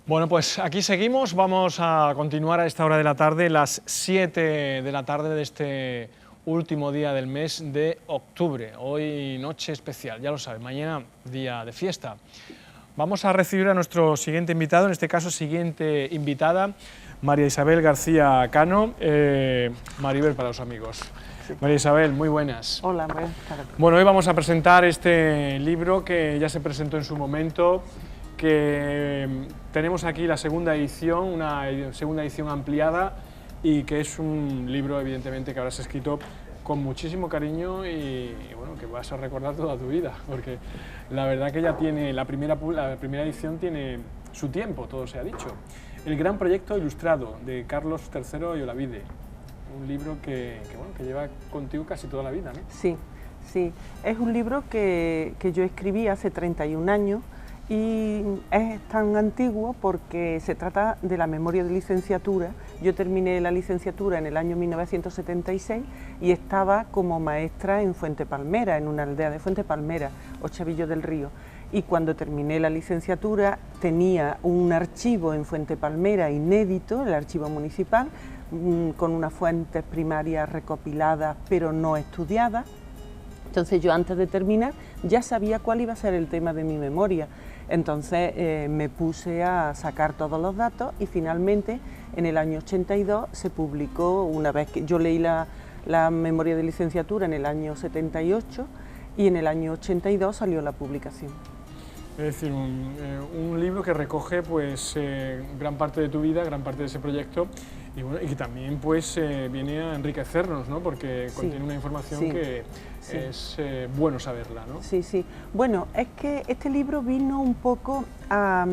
Bueno, pues aquí seguimos, vamos a continuar a esta hora de la tarde, las 7 de la tarde de este último día del mes de octubre. Hoy noche especial, ya lo saben, mañana día de fiesta. Vamos a recibir a nuestro siguiente invitado, en este caso siguiente invitada, María Isabel García Cano, Maribel para los amigos. Sí. María Isabel, muy buenas. Hola, buenas tardes. Bueno, hoy vamos a presentar este libro que ya se presentó en su momento, que tenemos aquí la segunda edición, una segunda edición ampliada, y que es un libro evidentemente que habrás escrito con muchísimo cariño y bueno, que vas a recordar toda tu vida, porque la verdad que ya tiene, la primera edición tiene su tiempo, todo se ha dicho. El gran proyecto ilustrado de Carlos III y Olavide, un libro que lleva contigo casi toda la vida, ¿no? Sí, sí, es un libro que yo escribí hace 31 años, y es tan antiguo porque se trata de la memoria de licenciatura. Yo terminé la licenciatura en el año 1976 y estaba como maestra en Fuente Palmera, en una aldea de Fuente Palmera, Ochavillo del Río. Y cuando terminé la licenciatura tenía un archivo en Fuente Palmera inédito, el archivo municipal, con unas fuentes primarias recopiladas pero no estudiadas. Entonces yo antes de terminar ya sabía cuál iba a ser el tema de mi memoria. Entonces me puse a sacar todos los datos y finalmente en el año 82 se publicó, una vez que yo leí la memoria de licenciatura en el año 78 y en el año 82 salió la publicación. Es decir, un libro que recoge pues gran parte de tu vida, gran parte de ese proyecto y, bueno, y que también pues viene a enriquecernos, ¿no? Porque contiene una información que es bueno saberla, ¿no? Sí, sí. Bueno, es que este libro vino un poco a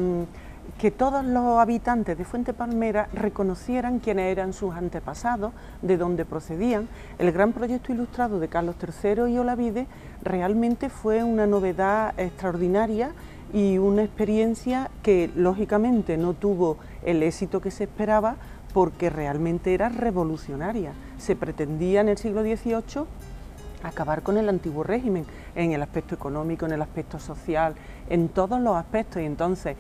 que todos los habitantes de Fuente Palmera reconocieran quiénes eran sus antepasados, de dónde procedían. El gran proyecto ilustrado de Carlos III y Olavide realmente fue una novedad extraordinaria y una experiencia que lógicamente no tuvo el éxito que se esperaba porque realmente era revolucionaria. Se pretendía en el siglo XVIII acabar con el antiguo régimen, en el aspecto económico, en el aspecto social, en todos los aspectos, y entonces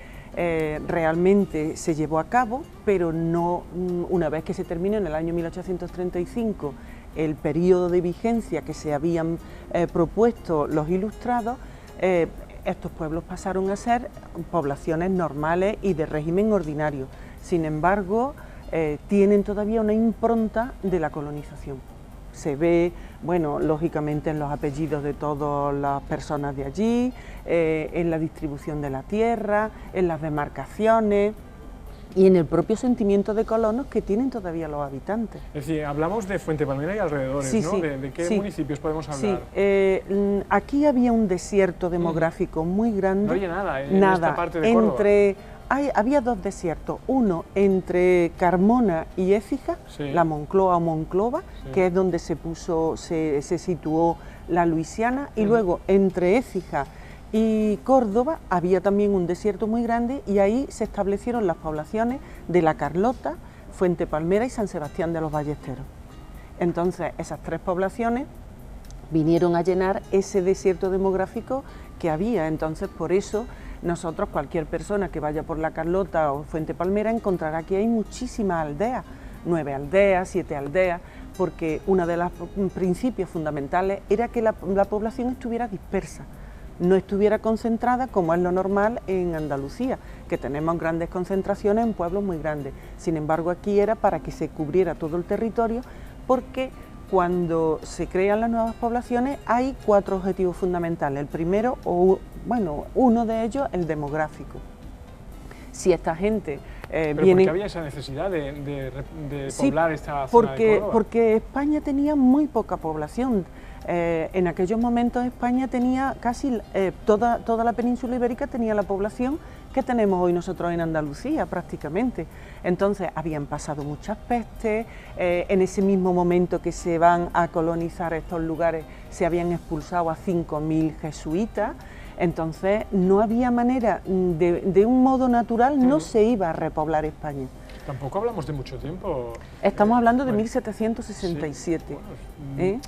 realmente se llevó a cabo, pero no una vez que se terminó en el año 1835 el periodo de vigencia que se habían propuesto los ilustrados, estos pueblos pasaron a ser poblaciones normales y de régimen ordinario. Sin embargo, tienen todavía una impronta de la colonización. Se ve, bueno, lógicamente en los apellidos de todas las personas de allí, en la distribución de la tierra, en las demarcaciones y en el propio sentimiento de colonos que tienen todavía los habitantes. Es decir, hablamos de Fuente Palmera y alrededores, sí, ¿no? Sí, ¿De qué municipios podemos hablar? Sí, aquí había un desierto demográfico muy grande. No había nada en esta parte de Córdoba. Había dos desiertos, uno entre Carmona y Écija, la Moncloa o Monclova, que es donde se situó la Luisiana, y luego entre Écija y Córdoba había también un desierto muy grande y ahí se establecieron las poblaciones de La Carlota, Fuente Palmera y San Sebastián de los Ballesteros. Entonces esas tres poblaciones vinieron a llenar ese desierto demográfico que había, entonces por eso nosotros, cualquier persona que vaya por La Carlota o Fuente Palmera encontrará que hay muchísimas aldeas, 9 aldeas, 7 aldeas, porque uno de los principios fundamentales era que la población estuviera dispersa, no estuviera concentrada como es lo normal en Andalucía, que tenemos grandes concentraciones en pueblos muy grandes. Sin embargo, aquí era para que se cubriera todo el territorio, porque cuando se crean las nuevas poblaciones hay 4 objetivos fundamentales. El primero, uno de ellos, el demográfico. Si esta gente ¿Pero viene... por qué había esa necesidad de poblar esta zona de Córdoba? Porque España tenía muy poca población. En aquellos momentos España tenía casi toda la península ibérica tenía la población que tenemos hoy nosotros en Andalucía prácticamente. Entonces habían pasado muchas pestes, en ese mismo momento que se van a colonizar estos lugares se habían expulsado a 5.000 jesuitas, entonces no había manera, de un modo natural no se iba a repoblar España. Tampoco hablamos de mucho tiempo. Estamos hablando de 1767. Sí, bueno,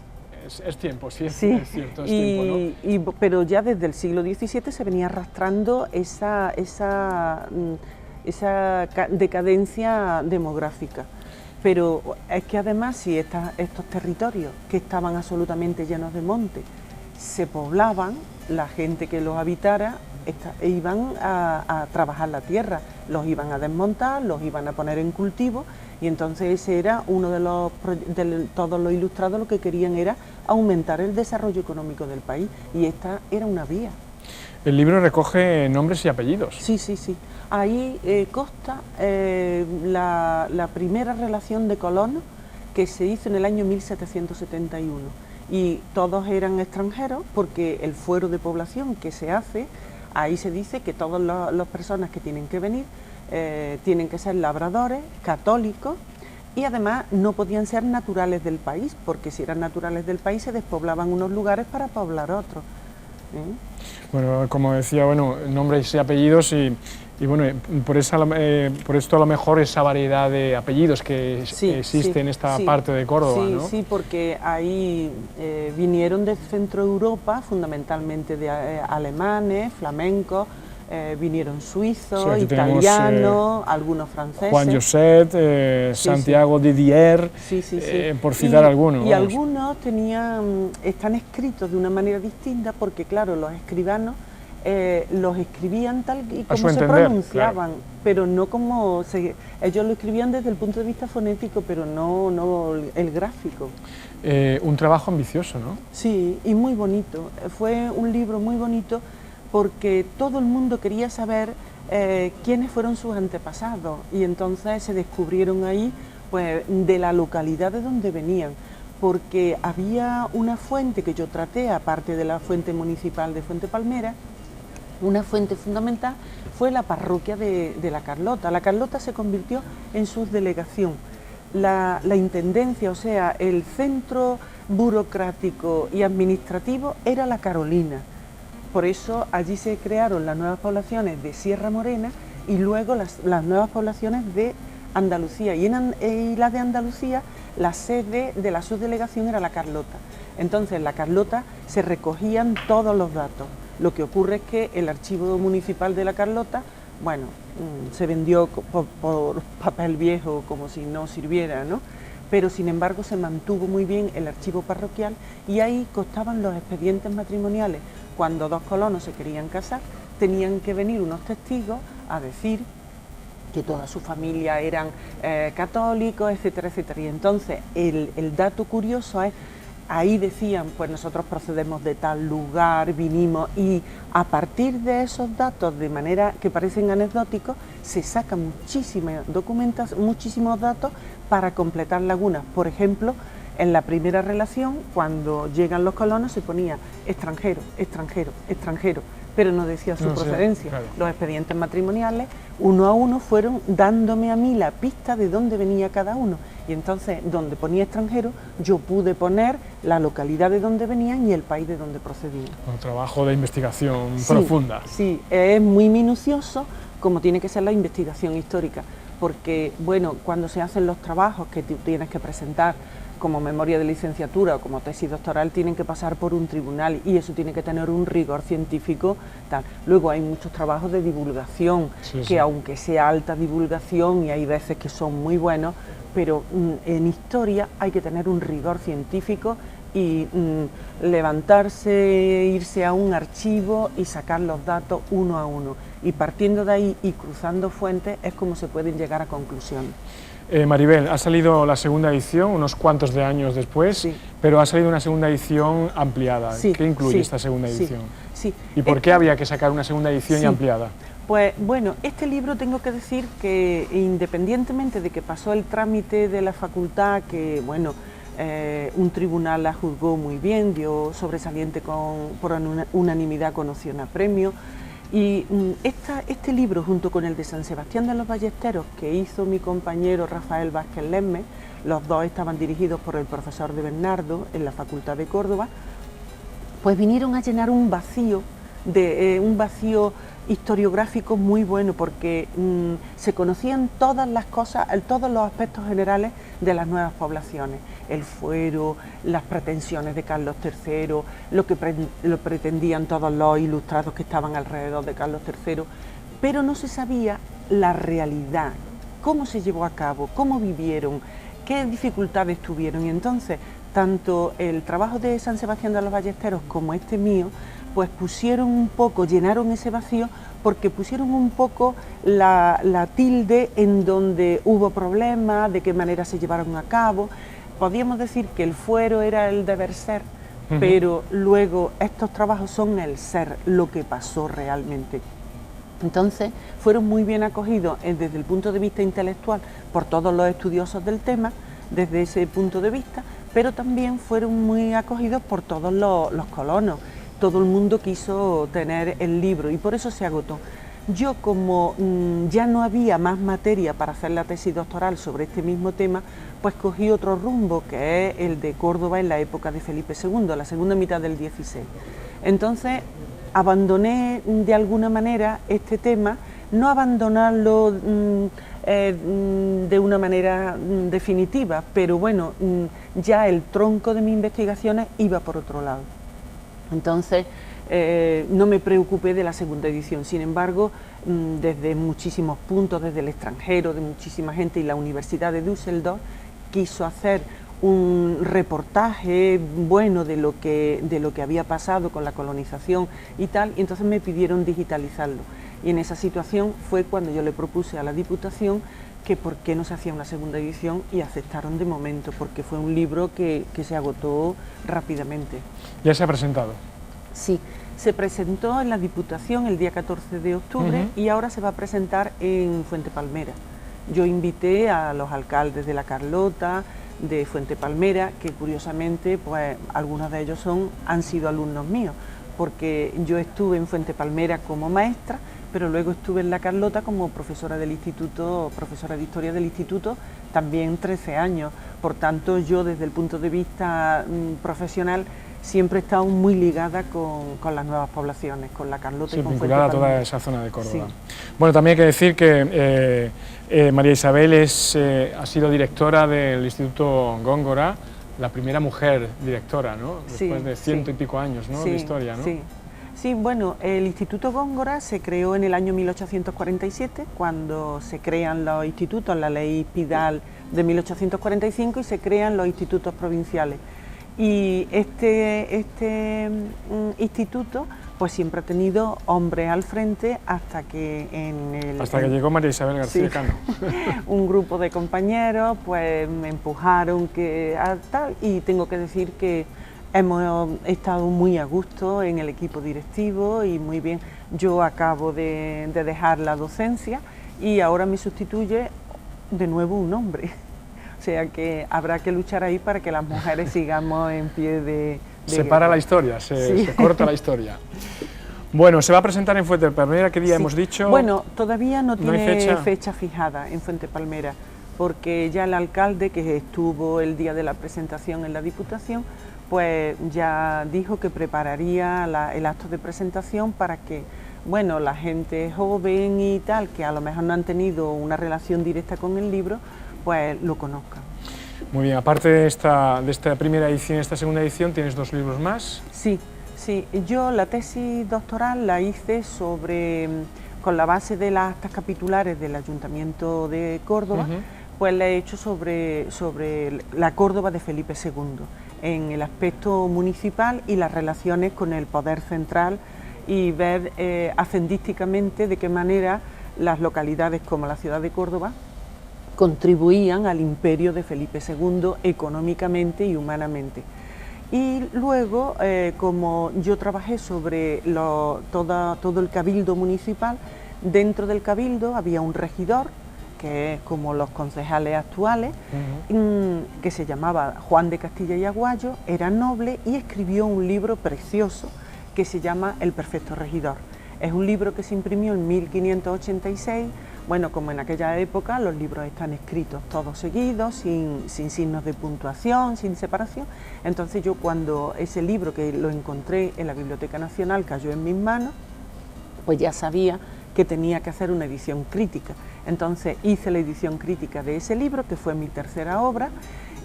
es tiempo, sí, sí. Es cierto, es tiempo, ¿no? Pero ya desde el siglo XVII se venía arrastrando esa decadencia demográfica. Pero es que además si estos territorios que estaban absolutamente llenos de monte se poblaban, la gente que los habitara iban a trabajar la tierra, los iban a desmontar, los iban a poner en cultivo, y entonces ese era uno de todos los ilustrados lo que querían era aumentar el desarrollo económico del país, y esta era una vía. El libro recoge nombres y apellidos. Sí, sí, sí. Ahí consta la primera relación de colonos que se hizo en el año 1771, y todos eran extranjeros porque el fuero de población que se hace, ahí se dice que todas las personas que tienen que venir tienen que ser labradores, católicos, y además no podían ser naturales del país, porque si eran naturales del país se despoblaban unos lugares para poblar otros. Bueno, como decía, bueno, nombres y apellidos y bueno, por esto a lo mejor esa variedad de apellidos que existe en esta parte de Córdoba, sí, ¿no? Sí, porque ahí vinieron de Centro Europa, fundamentalmente de alemanes, flamencos, vinieron suizos, italianos, algunos franceses. Juan Josep, Santiago Didier, por citar algunos. Y algunos están escritos de una manera distinta porque, claro, los escribanos los escribían tal y como se pronunciaban, claro, pero no como ellos lo escribían desde el punto de vista fonético, pero no el gráfico. Un trabajo ambicioso, ¿no? Sí, y muy bonito. Fue un libro muy bonito porque todo el mundo quería saber quiénes fueron sus antepasados, y entonces se descubrieron ahí pues de la localidad de donde venían, porque había una fuente que yo traté, aparte de la fuente municipal de Fuente Palmera. Una fuente fundamental fue la parroquia de La Carlota. La Carlota se convirtió en subdelegación. La intendencia, o sea, el centro burocrático y administrativo era La Carolina. Por eso allí se crearon las nuevas poblaciones de Sierra Morena y luego las nuevas poblaciones de Andalucía. Y las de Andalucía, la sede de la subdelegación era La Carlota. Entonces en La Carlota se recogían todos los datos. Lo que ocurre es que el archivo municipal de La Carlota, bueno, se vendió por papel viejo, como si no sirviera, ¿no? Pero sin embargo se mantuvo muy bien el archivo parroquial, y ahí constaban los expedientes matrimoniales. Cuando dos colonos se querían casar, tenían que venir unos testigos a decir que toda su familia eran católicos, etcétera, etcétera. Y entonces el dato curioso es, ahí decían, pues nosotros procedemos de tal lugar, vinimos, y a partir de esos datos, de manera que parecen anecdóticos, se sacan muchísimos datos para completar lagunas. Por ejemplo, en la primera relación, cuando llegan los colonos, se ponía extranjero, extranjero, extranjero, pero no decía su procedencia. Claro. Los expedientes matrimoniales, uno a uno, fueron dándome a mí la pista de dónde venía cada uno. Y entonces, donde ponía extranjero, yo pude poner la localidad de donde venían y el país de donde procedían. Un trabajo de investigación profunda. Sí, es muy minucioso, como tiene que ser la investigación histórica, porque, bueno, cuando se hacen los trabajos que tú tienes que presentar como memoria de licenciatura o como tesis doctoral, tienen que pasar por un tribunal, y eso tiene que tener un rigor científico tal. Luego hay muchos trabajos de divulgación, que aunque sea alta divulgación, y hay veces que son muy buenos, pero en historia hay que tener un rigor científico y levantarse, irse a un archivo y sacar los datos uno a uno. Y partiendo de ahí y cruzando fuentes es como se pueden llegar a conclusiones. Maribel, ha salido la segunda edición unos cuantos de años después, pero ha salido una segunda edición ampliada. ¿Qué incluye esta segunda edición? ¿Y por qué había que sacar una segunda edición y ampliada? Pues bueno, este libro tengo que decir que, independientemente de que pasó el trámite de la facultad, que bueno, un tribunal la juzgó muy bien, dio sobresaliente por unanimidad con opción a premio, y este libro, junto con el de San Sebastián de los Ballesteros, que hizo mi compañero Rafael Vázquez Lesmes, los dos estaban dirigidos por el profesor de Bernardo en la Facultad de Córdoba, pues vinieron a llenar un vacío historiográfico muy bueno, porque se conocían todas las cosas, todos los aspectos generales de las nuevas poblaciones, el fuero, las pretensiones de Carlos III, lo que pretendían todos los ilustrados que estaban alrededor de Carlos III, pero no se sabía la realidad, cómo se llevó a cabo, cómo vivieron, qué dificultades tuvieron. Y entonces, tanto el trabajo de San Sebastián de los Ballesteros como este mío, pues pusieron un poco, llenaron ese vacío, porque pusieron un poco la tilde en donde hubo problemas, de qué manera se llevaron a cabo. Podíamos decir que el fuero era el deber ser, pero luego estos trabajos son el ser, lo que pasó realmente. Entonces fueron muy bien acogidos desde el punto de vista intelectual por todos los estudiosos del tema, desde ese punto de vista, pero también fueron muy acogidos por todos los colonos. Todo el mundo quiso tener el libro y por eso se agotó. Yo, como ya no había más materia para hacer la tesis doctoral sobre este mismo tema, pues cogí otro rumbo, que es el de Córdoba en la época de Felipe II, la segunda mitad del XVI. Entonces abandoné de alguna manera este tema, no abandonarlo de una manera definitiva, pero bueno, ya el tronco de mis investigaciones iba por otro lado. Entonces no me preocupé de la segunda edición. Sin embargo, desde muchísimos puntos, desde el extranjero, de muchísima gente, y la Universidad de Düsseldorf quiso hacer un reportaje bueno de lo que había pasado con la colonización y tal, y entonces me pidieron digitalizarlo. Y en esa situación fue cuando yo le propuse a la Diputación que por qué no se hacía una segunda edición, y aceptaron de momento, porque fue un libro que se agotó rápidamente. ¿Ya se ha presentado? Sí, se presentó en la Diputación el día 14 de octubre y ahora se va a presentar en Fuente Palmera. Yo invité a los alcaldes de La Carlota, de Fuente Palmera, que curiosamente pues algunos de ellos han sido alumnos míos, porque yo estuve en Fuente Palmera como maestra, pero luego estuve en La Carlota como profesora del instituto, profesora de historia del instituto, también 13 años. Por tanto, yo desde el punto de vista profesional siempre he estado muy ligada con las nuevas poblaciones, con La Carlota, sí, y con vinculada Fuente a Palmera. toda esa zona de Córdoba. Sí. Bueno, también hay que decir que María Isabel ha sido directora del Instituto Góngora, la primera mujer directora, ¿no? Después de ciento y pico años, ¿no? De historia, ¿no? Sí. Sí, bueno, el Instituto Góngora se creó en el año 1847, cuando se crean los institutos, la ley Pidal de 1845, y se crean los institutos provinciales. Y este instituto pues siempre ha tenido hombres al frente hasta que que llegó María Isabel García Cano. Un grupo de compañeros pues me empujaron y tengo que decir que hemos estado muy a gusto en el equipo directivo y muy bien. Yo acabo de dejar la docencia y ahora me sustituye de nuevo un hombre. O sea que habrá que luchar ahí para que las mujeres sigamos en pie de se para la historia, se corta la historia. Bueno, se va a presentar en Fuente Palmera, ¿qué día hemos dicho? Bueno, todavía no tiene fecha fijada en Fuente Palmera, porque ya el alcalde, que estuvo el día de la presentación en la Diputación, pues ya dijo que prepararía el acto de presentación para que, bueno, la gente joven y tal, que a lo mejor no han tenido una relación directa con el libro, pues lo conozcan. Muy bien, aparte de esta primera edición y esta segunda edición, ¿tienes dos libros más? Sí, yo la tesis doctoral la hice con la base de las actas capitulares del Ayuntamiento de Córdoba, pues la he hecho sobre la Córdoba de Felipe II, en el aspecto municipal y las relaciones con el poder central, y ver hacendísticamente de qué manera las localidades como la ciudad de Córdoba contribuían al imperio de Felipe II económicamente y humanamente. Y luego, como yo trabajé sobre todo el cabildo municipal, dentro del cabildo había un regidor, que es como los concejales actuales, que se llamaba Juan de Castilla y Aguayo, era noble y escribió un libro precioso que se llama El perfecto regidor. Es un libro que se imprimió en 1586, bueno, como en aquella época los libros están escritos todos seguidos, sin signos de puntuación, sin separación. Entonces yo, cuando ese libro, que lo encontré en la Biblioteca Nacional, cayó en mis manos, pues ya sabía que tenía que hacer una edición crítica. Entonces hice la edición crítica de ese libro, que fue mi tercera obra,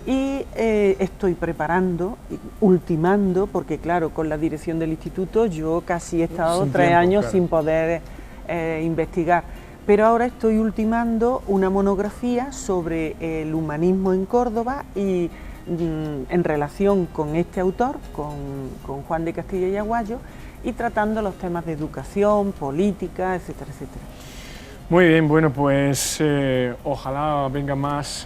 y estoy preparando, ultimando, porque claro, con la dirección del instituto yo casi he estado 3 años sin poder investigar. pero ahora estoy ultimando una monografía sobre el humanismo en Córdoba y en relación con este autor, con Juan de Castilla y Aguayo, y tratando los temas de educación, política, etcétera, etcétera. Muy bien, bueno, pues ojalá vengan más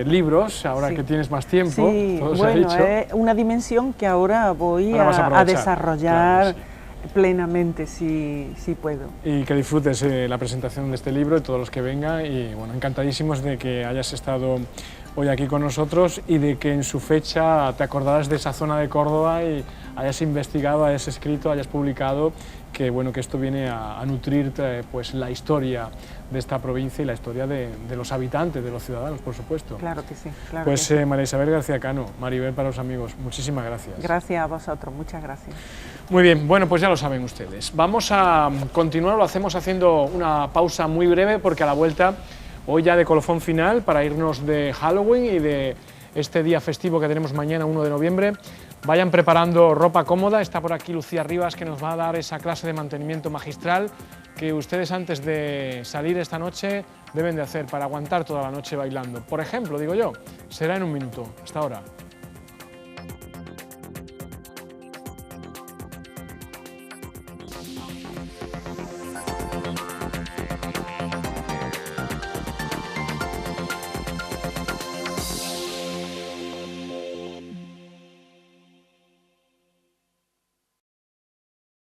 libros, ahora que tienes más tiempo. Sí, bueno, es una dimensión que ahora voy a desarrollar, claro, sí, plenamente, si puedo. Y que disfrutes la presentación de este libro y todos los que vengan, y bueno, encantadísimos de que hayas estado hoy aquí con nosotros y de que en su fecha te acordaras de esa zona de Córdoba y hayas investigado, hayas escrito, hayas publicado, que bueno, que esto viene a nutrir pues la historia de esta provincia y la historia de los habitantes, de los ciudadanos, por supuesto. Claro que sí, claro. Pues que sí. María Isabel García Cano, Maribel para los amigos, muchísimas gracias. Gracias a vosotros, muchas gracias. Muy bien, bueno, pues ya lo saben ustedes. Vamos a continuar, lo hacemos haciendo una pausa muy breve porque a la vuelta, hoy ya de colofón final, para irnos de Halloween y de este día festivo que tenemos mañana, 1 de noviembre, vayan preparando ropa cómoda. Está por aquí Lucía Rivas, que nos va a dar esa clase de mantenimiento magistral que ustedes antes de salir esta noche deben de hacer para aguantar toda la noche bailando. Por ejemplo, digo yo, será en un minuto. Hasta ahora.